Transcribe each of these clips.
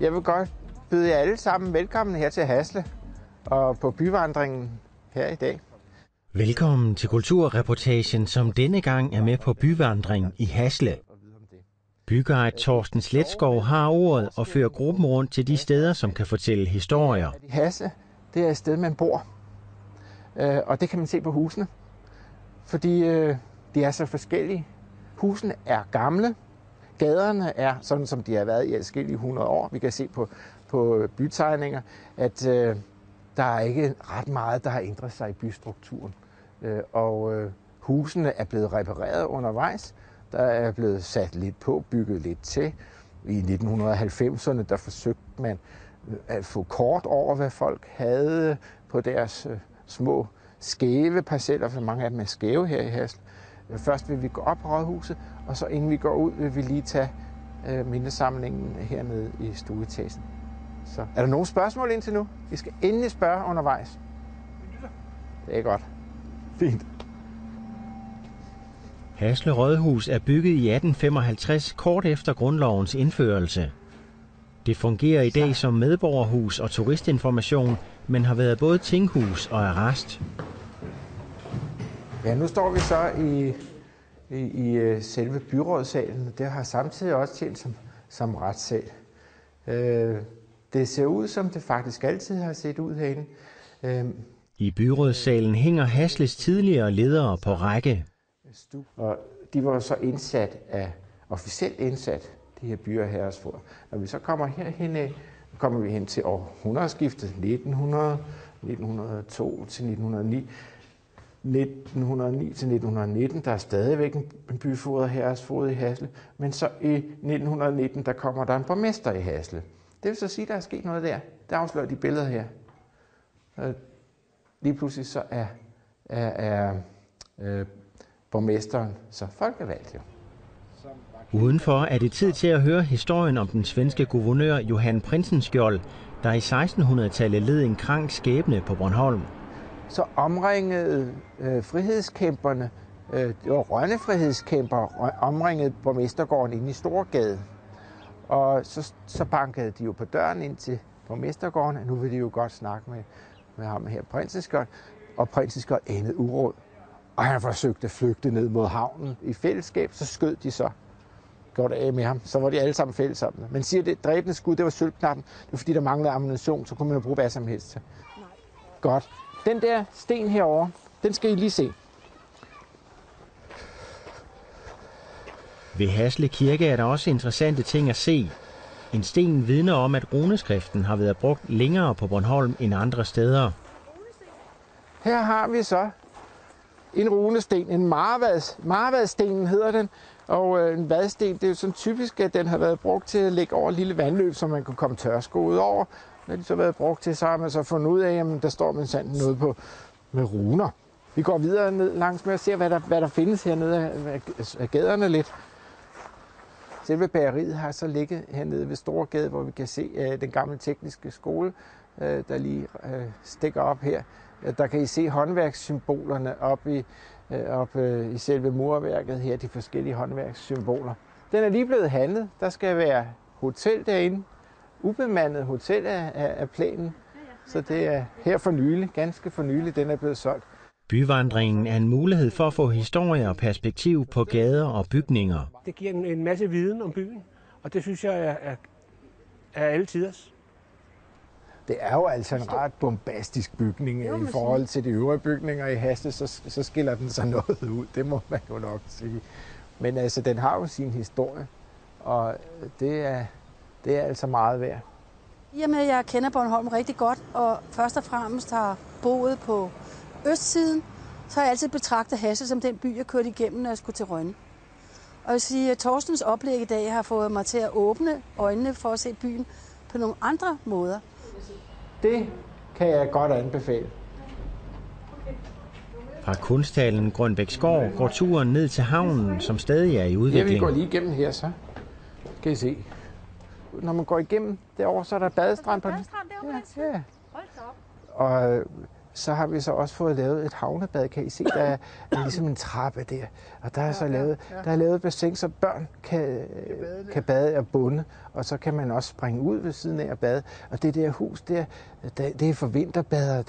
Jeg vil godt byde jer alle sammen velkommen her til Hasle og på byvandringen her i dag. Velkommen til kulturreportagen, som denne gang er med på byvandring i Hasle. Byguide Torsten Sletskov har ordet og fører gruppen rundt til de steder, som kan fortælle historier. Hasle, det er et sted, man bor, og det kan man se på husene, fordi de er så forskellige. Husene er gamle, gaderne er sådan, som de har været i adskillige 100 år. Vi kan se på bytegninger, at der er ikke ret meget, der har ændret sig i bystrukturen. Og husene er blevet repareret undervejs. Der er blevet sat lidt på, bygget lidt til. I 1990'erne, der forsøgte man at få kort over, hvad folk havde på deres små skæve parceller, for mange af dem er skæve her i Hasle. Først vil vi gå op på rådhuset, og så inden vi går ud, vil vi lige tage mindesamlingen hernede i stueetagen. Så er der nogle spørgsmål indtil nu? Vi skal endelig spørge undervejs. Det er godt. Fint. Hasle Rådhus er bygget i 1855, kort efter grundlovens indførelse. Det fungerer i dag som medborgerhus og turistinformation, men har været både tinghus og arrest. Ja, nu står vi så i selve byrådssalen. Det har samtidig også tjent som retssal. Det ser ud, som det faktisk altid har set ud herinde. I byrådssalen hænger Hasles tidligere ledere på række. Og de var så officielt indsat, de her byer og herresfogeder. Når vi så kommer herhen af, kommer vi hen til århundredeskiftet 1900, 1902 til 1909. 1909 til 1919, der er stadigvæk en byfoged og herresfoged i Hasle, men så i 1919, der kommer der en borgmester i Hasle. Det vil så sige, der er sket noget der. Der afslører de billeder her. Lige pludselig så er borgmesteren så folkevalgt jo. Udenfor er det tid til at høre historien om den svenske guvernør Johan Prinsenskjold, der i 1600-tallet led en krank skæbne på Bornholm. Så omringede frihedskæmperne, rønnefrihedskæmper, omringede borgmestergården inde i Storgade. Og så bankede de jo på døren ind til borgmestergården, og nu vil de jo godt snakke med ham her, Prinsenskjold. Og Prinsenskjold endte uråd, og han forsøgte at flygte ned mod havnen i fællesskab, så skød de så. Gjorde det af med ham, så var de alle sammen fælles om det. Men siger det dræbende skud, det var sølvknappen, det var fordi der manglede ammunition, så kunne man jo bruge hvad som helst til. Godt. Den der sten herovre, den skal I lige se. Ved Hasle Kirke er der også interessante ting at se. En sten vidner om, at runeskriften har været brugt længere på Bornholm end andre steder. Her har vi så en runesten, en marvadstenen hedder den, og en vadsten, det er jo sådan typisk, at den har været brugt til at lægge over et lille vandløb, så man kan komme tørskoet over. Når de så været brugt til, så har man så fundet ud af, at der står man sandt noget med runer. Vi går videre ned langs med at se, hvad der findes hernede af gaderne lidt. Selve bageriet har så ligget hernede ved Storgade, hvor vi kan se den gamle tekniske skole, der lige stikker op her. Der kan I se håndværkssymbolerne op i selve murværket her, de forskellige håndværkssymboler. Den er lige blevet handlet. Der skal være hotel derinde. Ubemandet hotel af planen, så det er her for nylig, ganske for nylig, den er blevet solgt. Byvandringen er en mulighed for at få historie og perspektiv på gader og bygninger. Det giver en masse viden om byen, og det synes jeg er alle tiders. Det er jo altså en ret bombastisk bygning i forhold til de øvrige bygninger i Hasle, så skiller den sig noget ud, det må man jo nok sige. Men altså, den har jo sin historie, og det er altså meget værd. I og med, at jeg kender Bornholm rigtig godt, og først og fremmest har boet på østsiden, så har jeg altid betragtet Hasle som den by, jeg kørte igennem, når jeg skulle til Rønne. Og jeg vil sige, at Torstens oplæg i dag har fået mig til at åbne øjnene for at se byen på nogle andre måder. Det kan jeg godt anbefale. Fra kunsthallen Grønbæksgård går turen ned til havnen, som stadig er i udvikling. Ja, vi går lige igennem her, så kan I se. Når man går igennem derovre, så er der badestrand på den. Badestrand derovre? Ja. Og så har vi så også fået lavet et havnebad. Kan I se, der er ligesom en trappe der. Og der er så lavet et bassin, så børn kan bade og bunde. Og så kan man også springe ud ved siden af og bade. Og det der hus der, det er for vinterbader.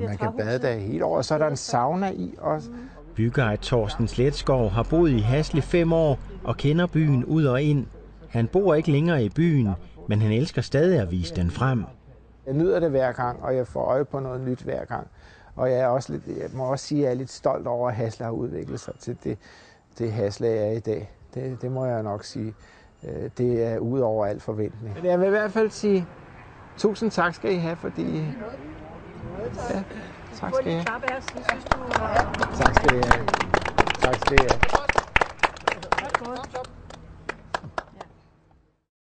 Man kan bade der hele året. Og så er der en sauna i også. Byguide Torsten Sletskov har boet i Hasle 5 år og kender byen ud og ind. Han bor ikke længere i byen, men han elsker stadig at vise den frem. Jeg nyder det hver gang, og jeg får øje på noget nyt hver gang. Og jeg må også sige, at jeg er lidt stolt over, at Hasle har udviklet sig til det Hasle er i dag. Det må jeg nok sige. Det er ud over al forventning. Men jeg vil i hvert fald sige, tusind tak skal I have, fordi... Ja, tak skal I have. Tak skal I have. Tak skal I have.